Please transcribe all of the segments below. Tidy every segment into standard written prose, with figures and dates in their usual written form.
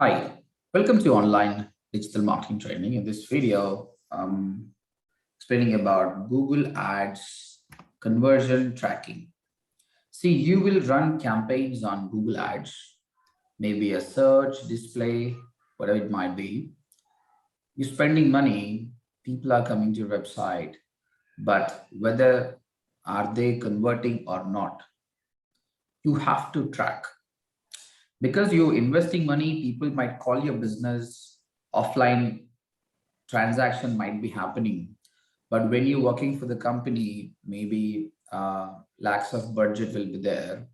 Hi, welcome to online digital marketing training. In this video, I'm explaining about Google Ads conversion tracking. See, you will run campaigns on Google Ads, maybe a search, display, whatever it might be. You're spending money, people are coming to your website, but whether are they converting or not, you have to track. Because you're investing money, people might call your business offline transaction might be happening, but when you're working for the company, maybe lakhs of budget will be there.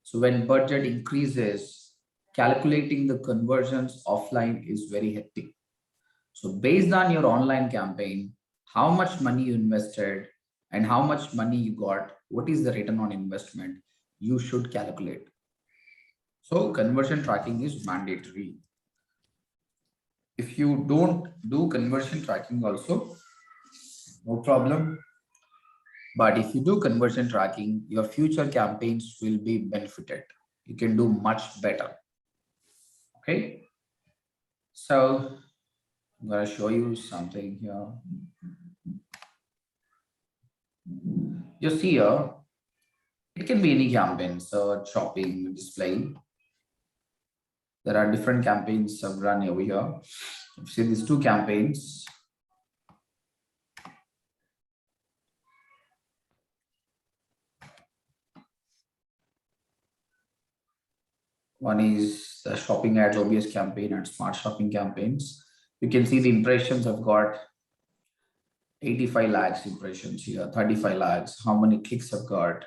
So when budget increases, calculating the conversions offline is very hectic. So based on your online campaign, how much money you invested and how much money you got, what is the return on investment, you should calculate. So conversion tracking is mandatory. If you don't do conversion tracking also, no problem. But if you do conversion tracking, your future campaigns will be benefited. You can do much better. Okay. So I'm going to show you something here. You see here, it can be any campaign, search, shopping, display. There are different campaigns I've run over here. You see these two campaigns. One is the shopping ads OBS campaign and smart shopping campaigns. You can see the impressions I've got 85 lakhs impressions here, 35 lakhs, how many clicks I've got.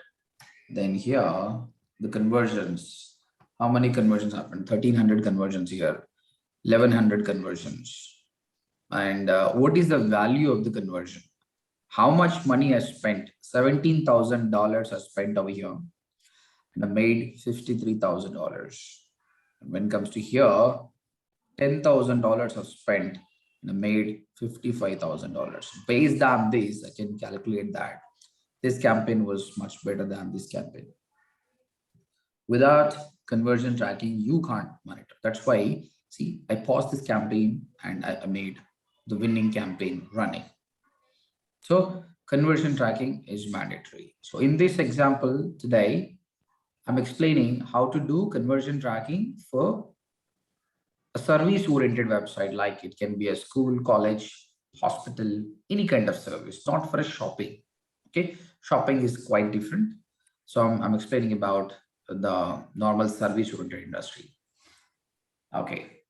Then here, the conversions, how many conversions happened? 1300 conversions here, 1100 conversions. And what is the value of the conversion? How much money I spent? $17,000 I spent over here and I made $53,000. When it comes to here, $10,000 I've spent and I made $55,000. Based on this, I can calculate that this campaign was much better than this campaign. Without conversion tracking, you can't monitor. That's why, see, I paused this campaign and I made the winning campaign running. So conversion tracking is mandatory. So in this example today, I'm explaining how to do conversion tracking for a service oriented website, like it can be a school, college, hospital, any kind of service, not for a shopping. Okay, shopping is quite different. So I'm explaining about the normal service oriented industry. Okay,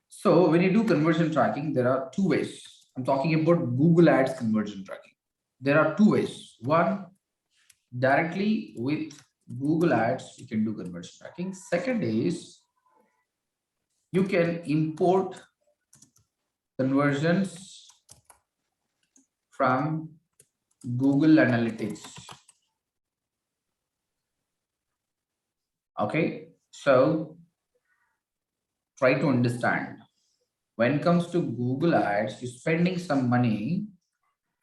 so when you do conversion tracking, there are two ways. I'm talking about Google Ads conversion tracking. There are two ways. One, directly with Google Ads, you can do conversion tracking. Second is you can import conversions from Google Analytics. Okay, so try to understand. When it comes to Google Ads, you're spending some money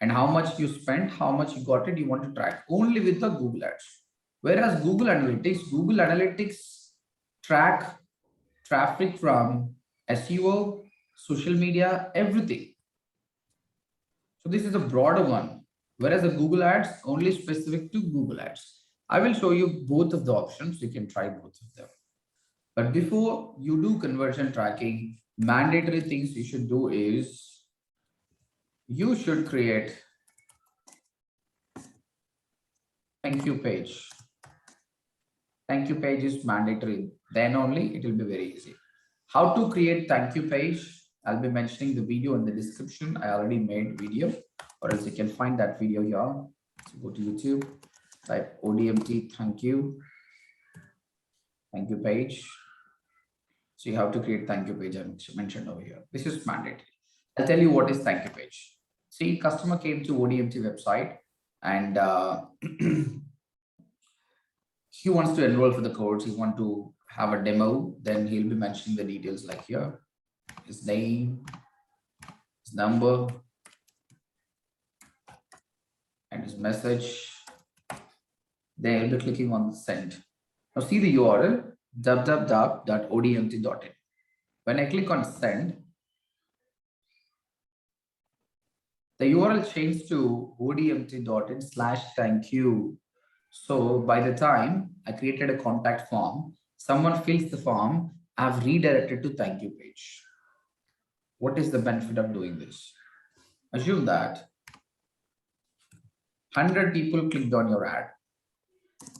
and how much you spent, how much you got it, you want to track only with the Google Ads. Whereas Google Analytics track traffic from SEO, social media, everything. So this is a broader one, whereas the Google Ads only specific to Google Ads. I will show you both of the options. You can try both of them. But before you do conversion tracking, mandatory things you should do is you should create thank you page. Thank you page is mandatory. Then only it will be very easy. How to create thank you page? I'll be mentioning the video in the description. I already made video, or else you can find that video here. So go to YouTube, type ODMT thank you page. So you have to create thank you page I mentioned over here. This is mandatory. I'll tell you what is thank you page. See, customer came to ODMT website and he wants to enroll for the course. He wants to have a demo. Then he'll be mentioning the details like here, his name, his number, and his message. Then he'll be clicking on send. Now see the URL www.odmt.in. When I click on send, the URL changed to odmt.in/thank-you. So by the time I created a contact form, someone fills the form, I've redirected to thank you page. What is the benefit of doing this? Assume that 100 people clicked on your ad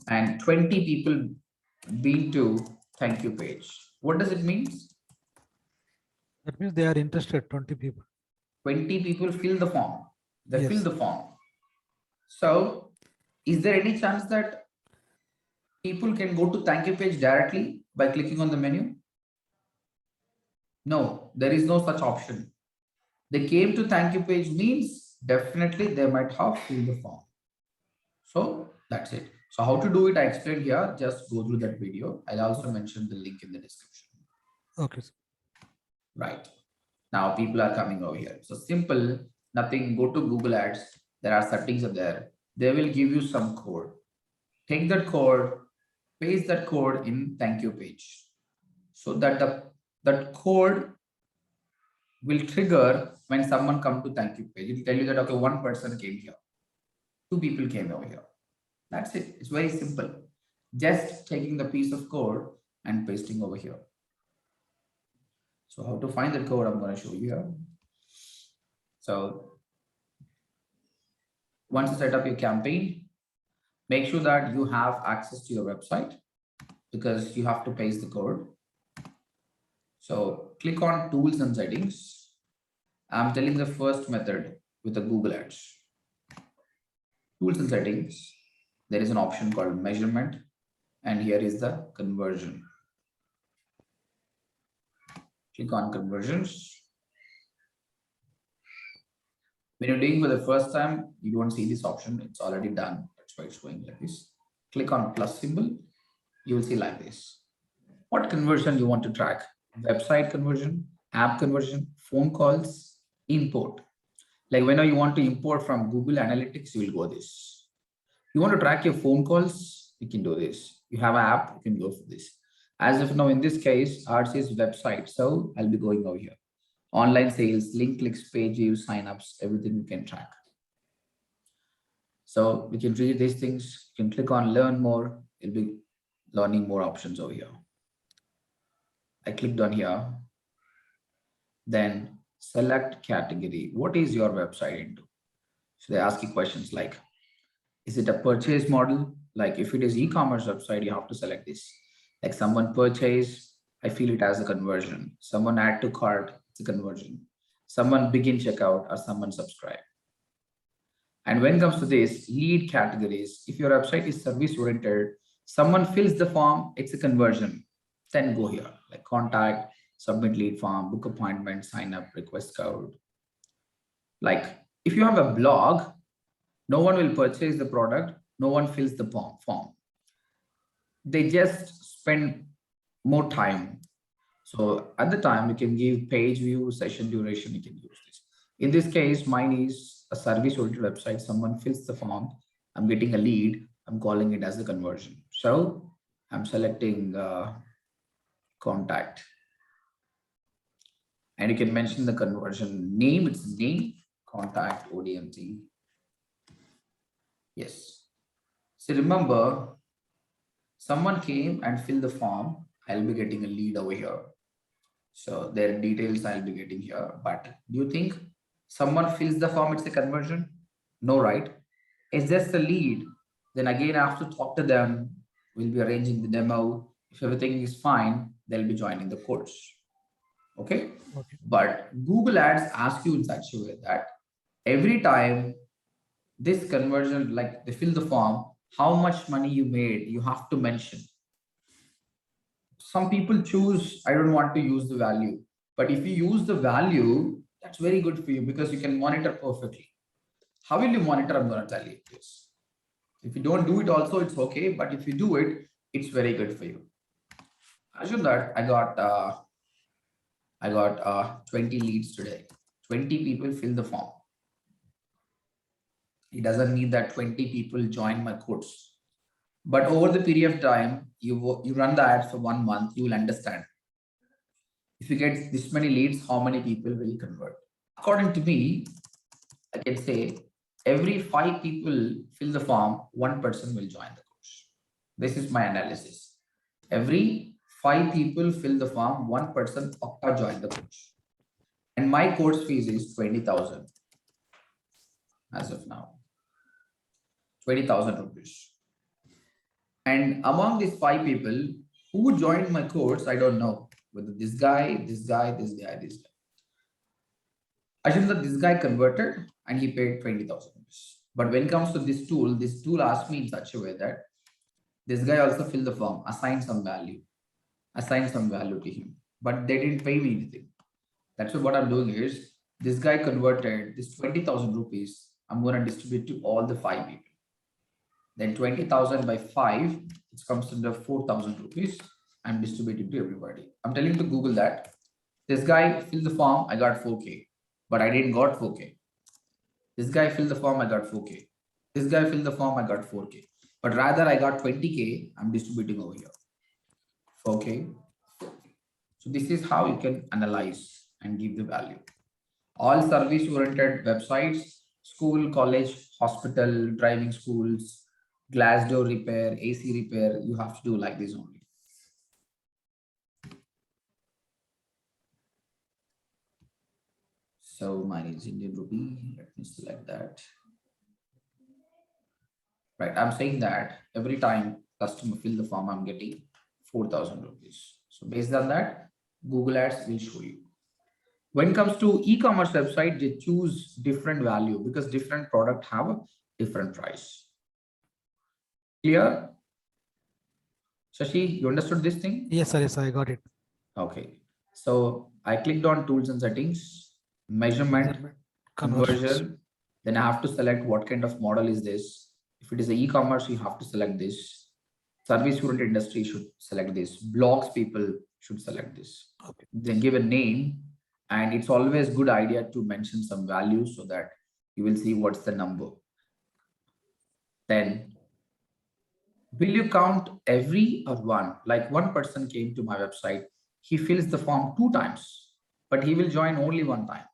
and 20 people been to thank you page. What does it mean? That means they are interested, 20 people. 20 people fill the form. They fill Yes. the form. So is there any chance that people can go to thank you page directly by clicking on the menu? No, there is no such option. They came to thank you page means definitely they might have filled the form. So that's it. So how to do it, I explained here. Just go through that video. I'll also mention the link in the description. Okay. Right. Now people are coming over here. So simple, nothing. Go to Google Ads. There are settings are there. They will give you some code. Take that code, paste that code in thank you page. So that that code will trigger when someone come to thank you page. It will tell you that okay, one person came here, two people came over here. That's it. It's very simple. Just taking the piece of code and pasting over here. So how to find the code, I'm going to show you here. So once you set up your campaign, make sure that you have access to your website because you have to paste the code. So click on tools and settings. I'm telling the first method with the Google Ads. Tools and settings, there is an option called measurement, and here is the conversion. Click on conversions. When you're doing for the first time, you don't see this option. It's already done. That's why it's going like this. Click on plus symbol. You will see like this. What conversion you want to track? Website conversion, app conversion, phone calls, import. Like whenever you want to import from Google Analytics, you will go this. You want to track your phone calls, you can do this. You have an app, you can go for this. As of now, in this case, ours is website. So I'll be going over here. Online sales, link clicks, page views, signups, everything you can track. So we can read these things. You can click on learn more. You'll be learning more options over here. I clicked on here. Then select category. What is your website into? So they ask you questions like, is it a purchase model? Like if it is e-commerce website, you have to select this. Like someone purchase, I feel it as a conversion. Someone add to cart, it's a conversion. Someone begin checkout or someone subscribe. And when it comes to this lead categories, if your website is service oriented, someone fills the form, it's a conversion. Then go here, like contact, submit lead form, book appointment, sign up, request code. Like if you have a blog, no one will purchase the product, no one fills the form. They just spend more time. So at the time, you can give page view, session duration, you can use this. In this case, mine is a service-oriented website. Someone fills the form, I'm getting a lead, I'm calling it as a conversion. So I'm selecting contact. And you can mention the conversion name, it's name, contact, ODMT. Yes. So remember, someone came and filled the form, I'll be getting a lead over here. So their details I'll be getting here. But do you think someone fills the form, it's a conversion? No, right? It's just a lead. Then again, I have to talk to them. We'll be arranging the demo. If everything is fine, they'll be joining the course. Okay? Okay. But Google Ads ask you in such a way that every time this conversion, like they fill the form, how much money you made, you have to mention. Some people choose, I don't want to use the value. But if you use the value, that's very good for you because you can monitor perfectly. How will you monitor? I'm going to tell you this. If you don't do it also, it's okay. But if you do it, it's very good for you. Assume that I got 20 leads today. 20 people fill the form. It doesn't mean that 20 people join my course. But over the period of time, you run the ads for 1 month, you will understand. If you get this many leads, how many people will convert? According to me, I can say every 5 people fill the form, one person will join the course. This is my analysis. Every 5 people fill the form, one person pakka join the course. And my course fees is 20,000 as of now. 20,000 rupees. And among these 5 people who joined my course, I don't know whether this guy, this guy, this guy, this guy. I assume that this guy converted and he paid 20,000 rupees. But when it comes to this tool asked me in such a way that this guy also filled the form, assigned some value to him, but they didn't pay me anything. That's what I'm doing is this guy converted this 20,000 rupees. I'm going to distribute to all the 5 people. Then 20,000 by 5, it comes to the 4,000 rupees. I'm distributing to everybody. I'm telling to Google that this guy filled the form, I got 4K, but I didn't got 4K. This guy filled the form, I got 4K. This guy filled the form, I got 4K. But rather I got 20K, I'm distributing over here. 4K. So this is how you can analyze and give the value. All service-oriented websites, school, college, hospital, driving schools, glass door repair, AC repair, you have to do like this only. So mine is Indian rupee. Let me select that. Right, I'm saying that every time customer fill the form, I'm getting 4,000 rupees. So based on that, Google Ads will show you. When it comes to e-commerce website, they choose different value because different product have a different price. Clear? Shashi, you understood this thing? Yes, sir. Yes, I got it. Okay. So I clicked on tools and settings, measurement, conversion. Then I have to select what kind of model is this. If it is a e-commerce, you have to select this. Service-oriented industry should select this. Blogs people should select this. Okay. Then give a name, and it's always good idea to mention some value so that you will see what's the number. Then will you count every or one? Like one person came to my website, he fills the form 2 times, but he will join only one time.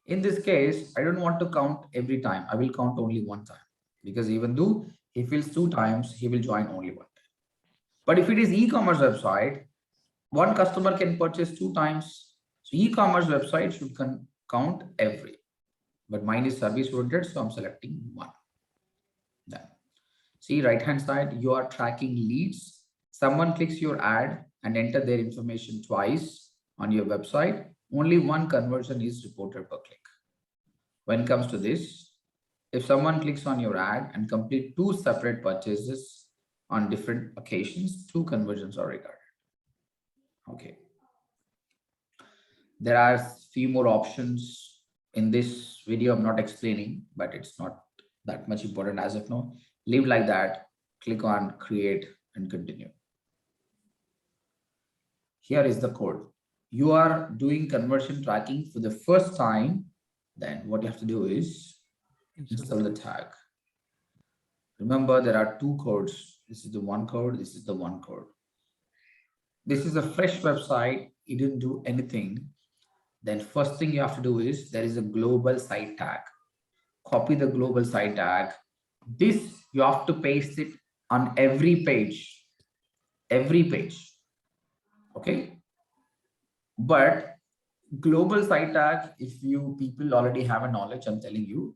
In this case, I don't want to count every time. I will count only one time because even though he fills 2 times, he will join only one time. But if it is e-commerce website, one customer can purchase 2 times. So e-commerce website should count every. But mine is service oriented, so I'm selecting one. Then see right hand side, you are tracking leads. Someone clicks your ad and enter their information twice on your website. Only one conversion is reported per click. When it comes to this, if someone clicks on your ad and complete 2 separate purchases on different occasions, 2 conversions are recorded. Okay. There are few more options in this video. I'm not explaining, but it's not that much important as of now. Leave like that, click on create and continue. Here is the code. You are doing conversion tracking for the first time. Then what you have to do is install the tag. Remember, there are 2 codes. This is the one code. This is the one code. This is a fresh website. You didn't do anything. Then first thing you have to do is there is a global site tag. Copy the global site tag. This you have to paste it on every page. Every page. Okay. But global site tag, if you people already have a knowledge, I'm telling you,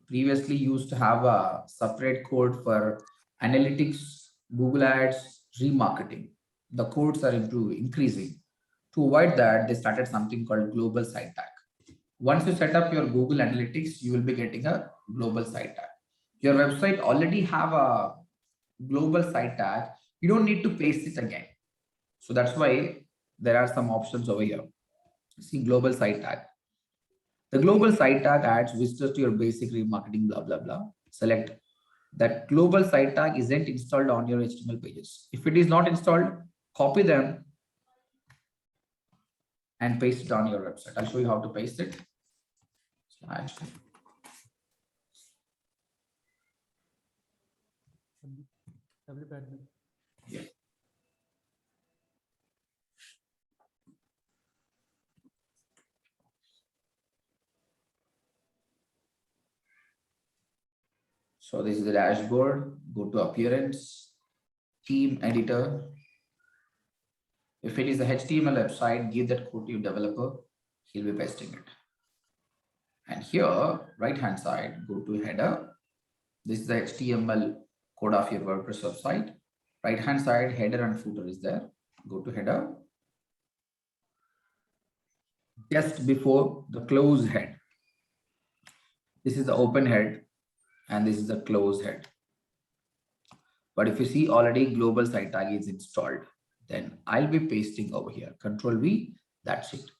previously used to have a separate code for analytics, Google Ads, remarketing. The codes are increasing. To avoid that, they started something called global site tag. Once you set up your Google Analytics, you will be getting a global site tag. Your website already have a global site tag. You don't need to paste it again. So that's why there are some options over here. See global site tag. The global site tag adds visitors to your basic remarketing, blah, blah, blah. Select that global site tag isn't installed on your HTML pages. If it is not installed, copy them and paste it on your website. I'll show you how to paste it. Slash. Yeah. So this is the dashboard. Go to appearance, theme editor. If it is a HTML website, give that code to your developer. He'll be pasting it. And here, right hand side, go to header. This is the HTML code of your WordPress website. Right hand side, header and footer is there. Go to header. Just before the close head. This is the open head and this is the close head. But if you see already global site tag is installed, then I'll be pasting over here. Control V, that's it.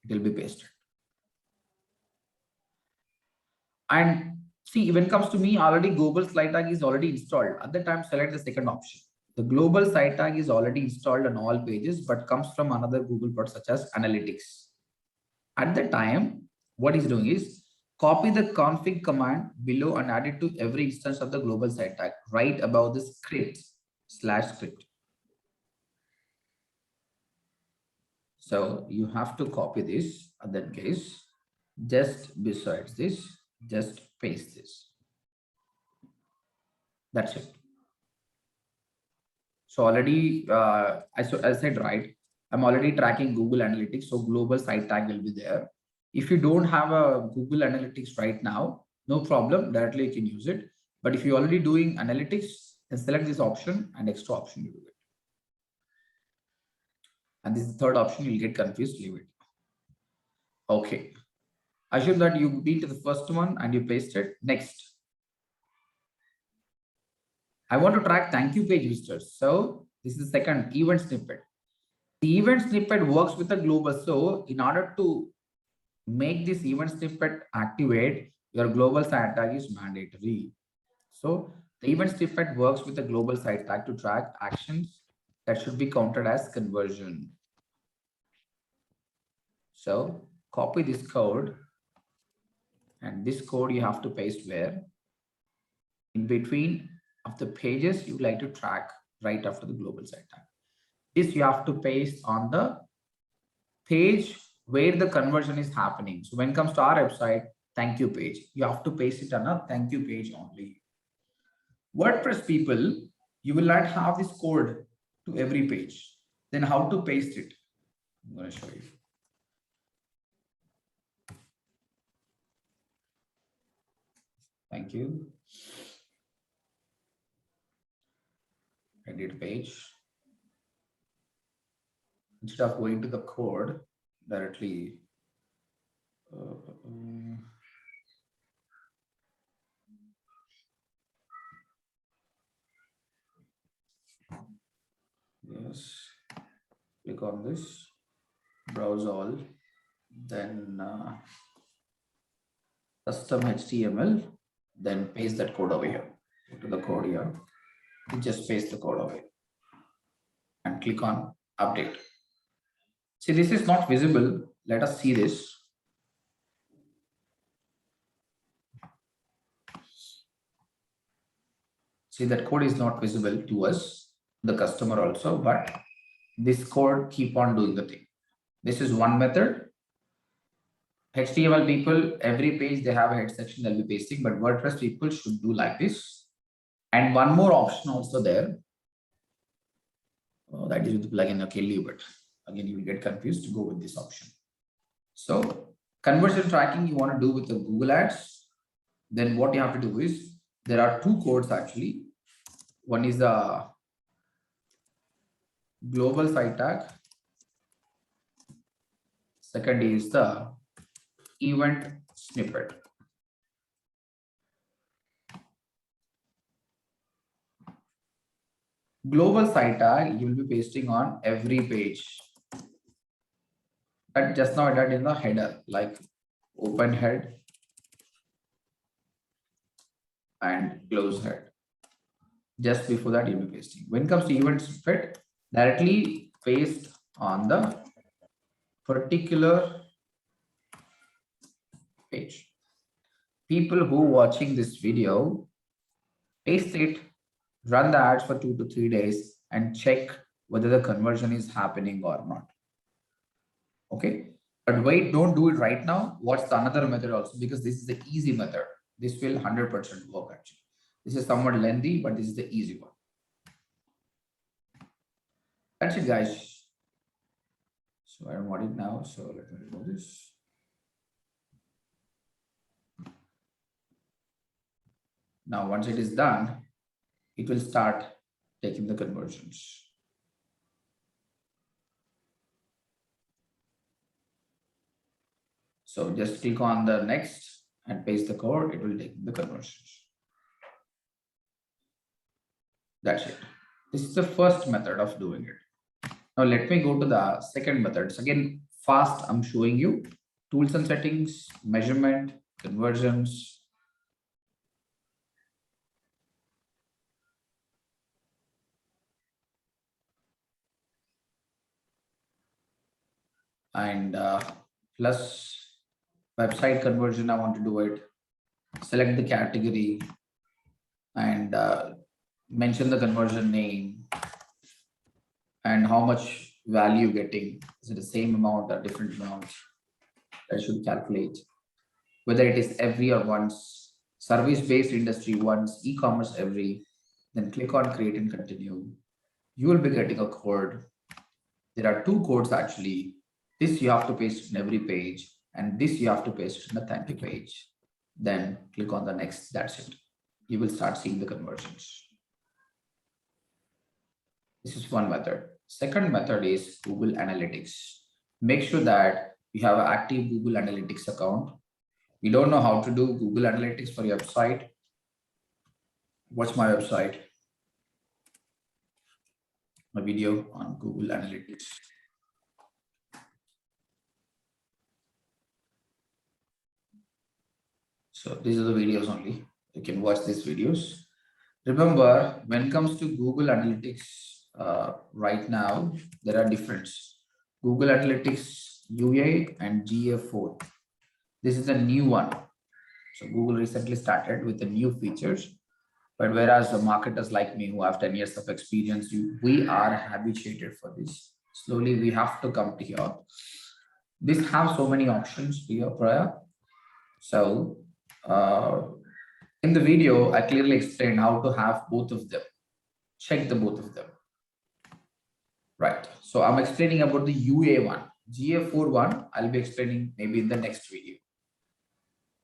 It will be pasted. And see, when it comes to me, already global site tag is already installed. At the time, select the second option. The global site tag is already installed on all pages, but comes from another Google product such as analytics. At the time, what he's doing is copy the config command below and add it to every instance of the global site tag right above the script /script. So you have to copy this in that case. Just besides this, just paste this. That's it. So already, I said, right, I'm already tracking Google Analytics. So global site tag will be there. If you don't have a Google Analytics right now, no problem, directly you can use it. But if you're already doing analytics, then select this option and extra option to do it. And this is the third option, you'll get confused, leave it. Okay. Assume that you been to the first one and you paste it. Next. I want to track thank you page visitors. So this is the second event snippet. The event snippet works with the global. So in order to make this event snippet activate, your global site tag is mandatory. So the event snippet works with the global site tag to track actions that should be counted as conversion. So copy this code and this code you have to paste where? In between of the pages you like to track right after the global site tag. This you have to paste on the page where the conversion is happening. So when it comes to our website, thank you page, you have to paste it on a thank you page only. WordPress people, you will not have this code to every page. Then how to paste it? I'm going to show you. Thank you. Edit page. Instead of going to the code directly, yes, click on this, browse all, then custom HTML, then paste that code over here. Go to the code here, you just paste the code over here and click on update. See, this is not visible. Let us see this. See, that code is not visible to us, the customer also, but this code keep on doing the thing. This is one method. HTML people, every page they have a head section they'll be pasting, but WordPress people should do like this. And one more option also there. Oh, that is with the plugin. Okay, leave it. Again, you will get confused to go with this option. So conversion tracking you want to do with the Google Ads. Then what you have to do is there are two codes actually. One is the global site tag. Second is the event snippet. Global site tag you will be pasting on every page. But just now that in the header, like open head and close head. Just before that you'll be pasting. When it comes to event snippet, directly paste on the particular page. People who watching this video, paste it, run the ads for 2 to 3 days and check whether the conversion is happening or not. Okay, but wait, don't do it right now. What's the another method also? Because this is the easy method. This will 100% work actually. This is somewhat lengthy, but this is the easy one. That's it, guys. So I don't want it now. So let me remove this. Now, once it is done, it will start taking the conversions. So just click on the next and paste the code. It will take the conversions. That's it. This is the first method of doing it. Now let me go to the second method. So again, fast, I'm showing you tools and settings, measurement, conversions. And plus website conversion, I want to do it. Select the category and mention the conversion name and how much value getting. Is it the same amount or different amounts? I should calculate whether it is every or once, service-based industry once, e-commerce every. Then click on create and continue. You will be getting a code. There are two codes actually. This you have to paste in every page, and this you have to paste in the thank you page. Then click on the next. That's it. You will start seeing the conversions. This is one method. Second method is Google Analytics. Make sure that you have an active Google Analytics account. You don't know how to do Google Analytics for your website. Watch my website, my video on Google Analytics. So these are the videos only. You can watch these videos. Remember, when it comes to Google Analytics, right now, there are difference. Google Analytics UA and GA4. This is a new one. So Google recently started with the new features. But whereas the marketers like me who have 10 years of experience, we are habituated for this. Slowly, we have to come to here. This have so many options here prior. So in the video, I clearly explained how to have both of them. Check the both of them. Right. So I'm explaining about the UA one. GA4 one, I'll be explaining maybe in the next video.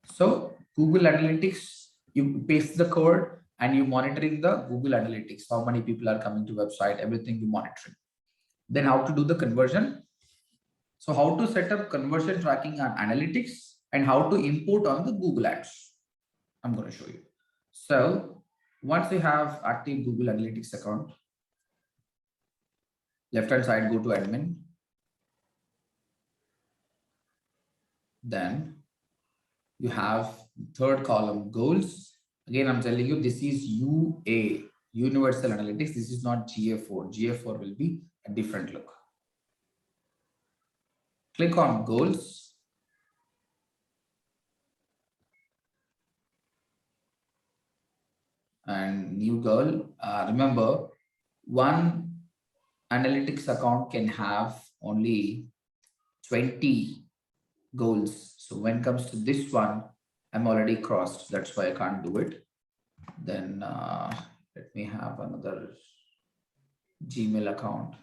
So Google Analytics, you paste the code and you monitoring the Google Analytics, how many people are coming to website, everything you monitoring. Then how to do the conversion. So how to set up conversion tracking on analytics and how to import on the Google Ads. I'm going to show you. So once you have active Google Analytics account, left-hand side, go to admin. Then you have third column goals. Again, I'm telling you, this is UA, Universal Analytics. This is not GA4. GA4 will be a different look. Click on goals. And new goal. Remember, one analytics account can have only 20 goals. So when it comes to this one, I'm already crossed. That's why I can't do it. Then let me have another Gmail account.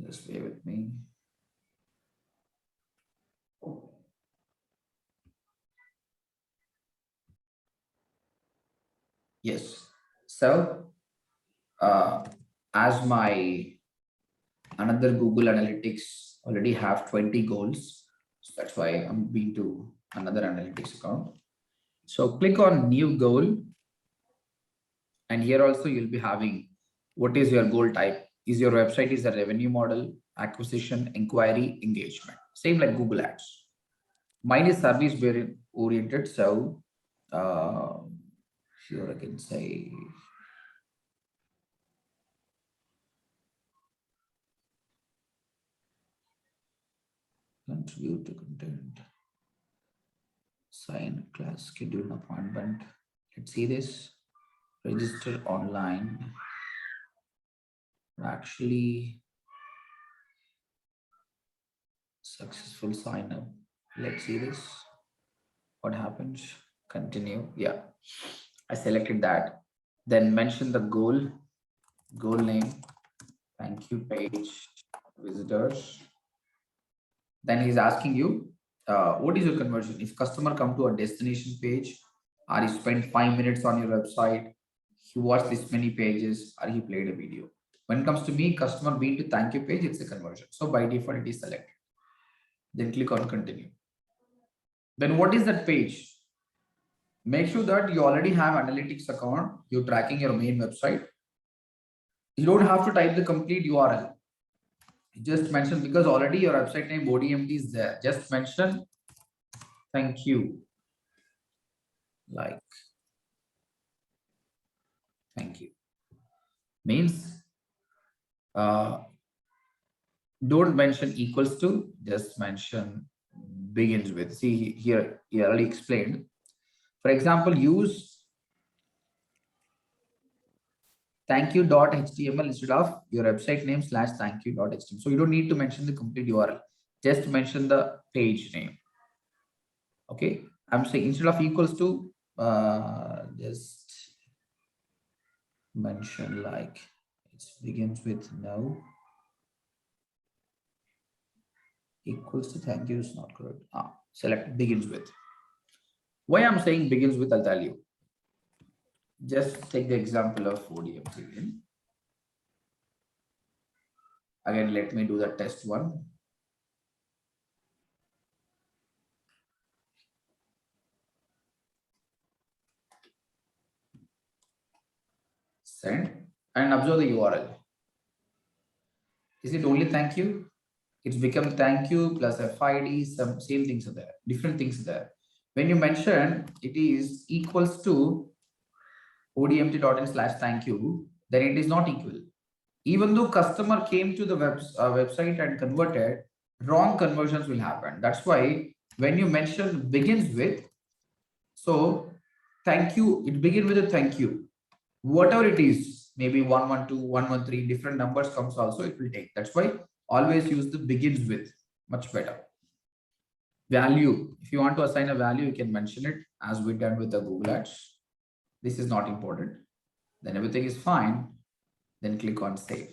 Just bear with me. Yes. So as my another Google Analytics already have 20 goals. So that's why I'm being to another analytics account. So click on new goal. And here also you'll be having what is your goal type. Is your website is a revenue model, acquisition, inquiry, engagement. Same like Google Ads. Mine is service oriented. So here I can say contribute to content, sign class, schedule an appointment. Let's see this. Register online. Actually, successful sign up. Let's see this. What happens? continue. Yeah, I selected that. Then mention the goal name, thank you page, visitors. Then he's asking you, what is your conversion? If customer come to a destination page, or he spent 5 minutes on your website, he watched this many pages, or he played a video. When it comes to me, customer been to thank you page, it's a conversion. So by default, it is selected. Then click on continue. Then what is that page? Make sure that you already have analytics account, you're tracking your main website. You don't have to type the complete URL. Just mention, because already your website name ODMT is there. Just mention thank you, like thank you. Means don't mention equals to, just mention begins with. See here, he already explained. For example, use thank you.html instead of your website name / thank you.html. So you don't need to mention the complete URL. Just mention the page name. Okay, I'm saying instead of equals to, just mention like it begins with no, equals to thank you is not correct. Select begins with. Why I'm saying begins with, I'll tell you. Just take the example of ODMT again. Again, let me do the test one. Send and observe the URL. Is it only thank you? It's become thank you plus FID, some same things are there, different things are there. When you mention it is equals to odmt.in / thank you, then it is not equal. Even though customer came to the website and converted, wrong conversions will happen. That's why when you mention begins with, so thank you, it begins with a thank you. Whatever it is, maybe 112, 113, different numbers comes also, it will take. That's why always use the begins with, much better. Value, if you want to assign a value, you can mention it as we done with the Google Ads. This is not important. Then everything is fine. Then click on save.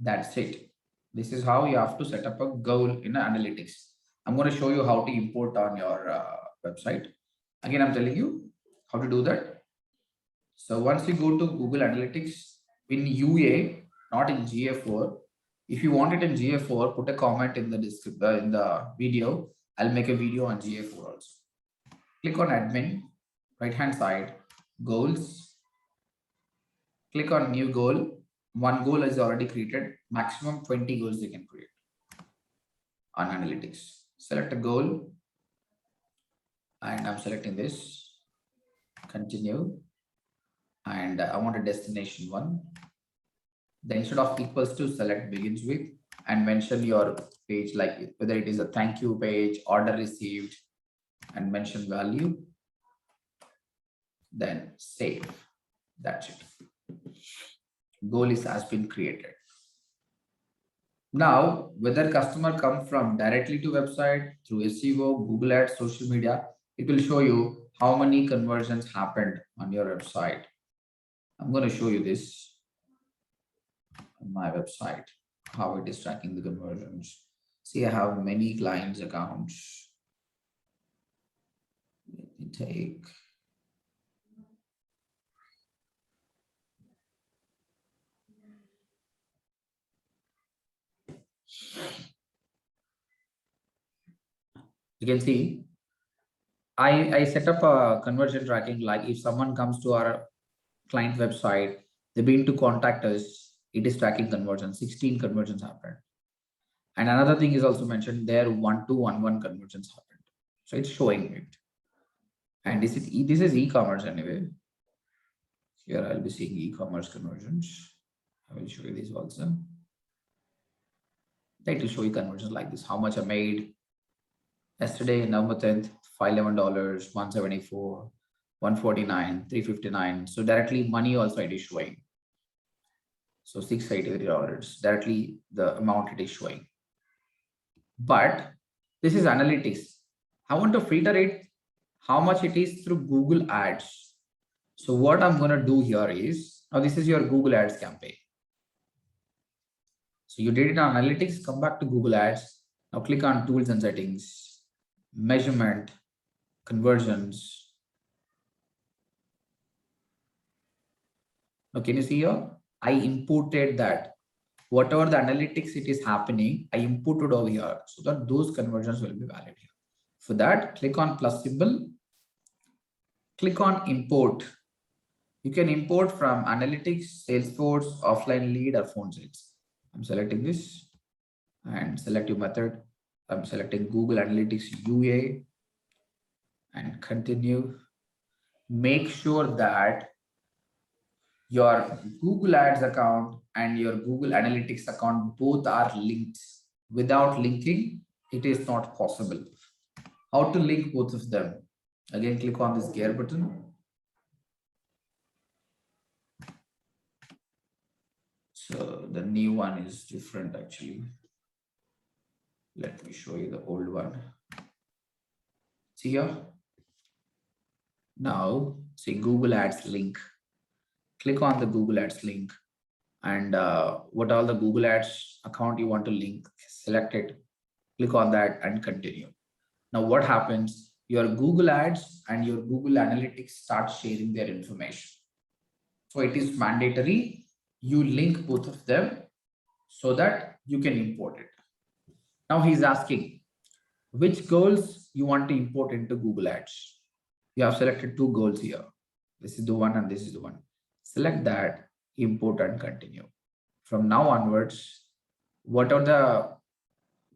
That's it. This is how you have to set up a goal in analytics. I'm going to show you how to import on your website. Again, I'm telling you how to do that. So once you go to Google Analytics in UA, not in GA4, if you want it in GA4, put a comment in the description in the video. I'll make a video on GA4 also. Click on admin, right hand side, goals. Click on new goal. One goal is already created. Maximum 20 goals you can create on analytics. Select a goal, and I'm selecting this. Continue, and I want a destination one. Then instead of equals to, select begins with and mention your page, like whether it is a thank you page, order received, and mention value. Then save. That's it. Goal has been created. Now, whether customer come from directly to website through SEO, Google Ads, social media, it will show you how many conversions happened on your website. I'm going to show you this on my website, how it is tracking the conversions. See, I have many clients accounts. Let me take. You can see, I set up a conversion tracking. Like if someone comes to our client website, they've been to contact us, it is tracking conversions. 16 conversions happened. And another thing is also mentioned there, 1211 conversions happened. So it's showing it. And this is e-commerce anyway. Here I'll be seeing e-commerce conversions. I will show you this also. That will show you conversions like this. How much I made yesterday, November 10th, $511, 174, 149, 359. So directly money also it is showing. So $683, directly the amount it is showing. But this is analytics. I want to filter it how much it is through Google Ads. So what I'm going to do here is, now this is your Google Ads campaign. So you did it on analytics, come back to Google Ads. Now click on tools and settings, measurement, conversions. Now can you see here? I imported that. Whatever the analytics it is happening, I imported over here so that those conversions will be valid here. For that, click on plus symbol, click on import. You can import from analytics, Salesforce, offline lead, or phone sales. I'm selecting this and select your method. I'm selecting Google Analytics UA and continue. Make sure that your Google Ads account and your Google Analytics account both are linked. Without linking, it is not possible. How to link both of them? Again, click on this gear button. So the new one is different actually. Let me show you the old one. See here? Now, see Google Ads link. Click on the Google Ads link and what all the Google Ads account you want to link, select it, click on that and continue. Now what happens? Your Google Ads and your Google Analytics start sharing their information. So it is mandatory you link both of them so that you can import it. Now he's asking which goals you want to import into Google Ads. You have selected two goals here. This is the one and this is the one. Select that, import and continue. From now onwards, whatever the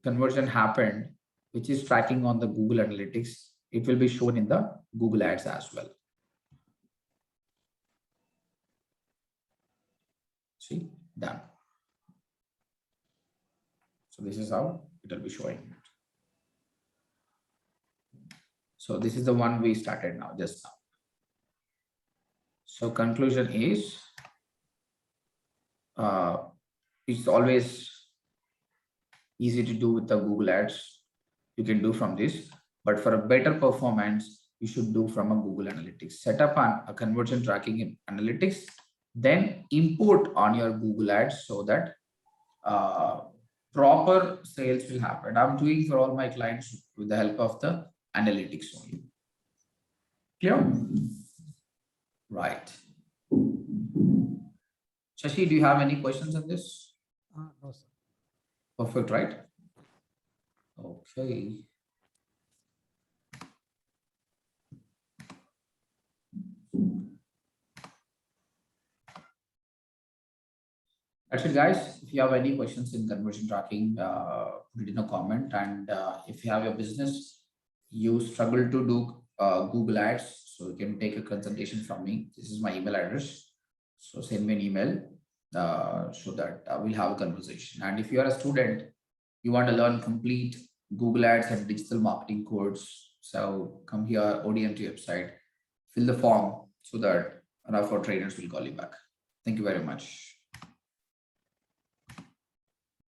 conversion happened, which is tracking on the Google Analytics, it will be shown in the Google Ads as well. See, done. So this is how it will be showing it. So this is the one we started now, just now. So conclusion is, it's always easy to do with the Google Ads. You can do from this, but for a better performance, you should do from a Google Analytics. Set up a conversion tracking in Analytics, then import on your Google Ads so that proper sales will happen. I'm doing for all my clients with the help of the analytics only. Clear? Right. Shashi, do you have any questions on this? No, sir. Perfect, right? Okay. That's it, guys. If you have any questions in conversion tracking, put it in a comment. And if you have your business, you struggle to do Google Ads, so you can take a consultation from me. This is my email address. So send me an email so that we'll have a conversation. And if you are a student, you want to learn complete Google Ads and digital marketing course, so come here, ODMT website, fill the form so that one of our trainers will call you back. Thank you very much.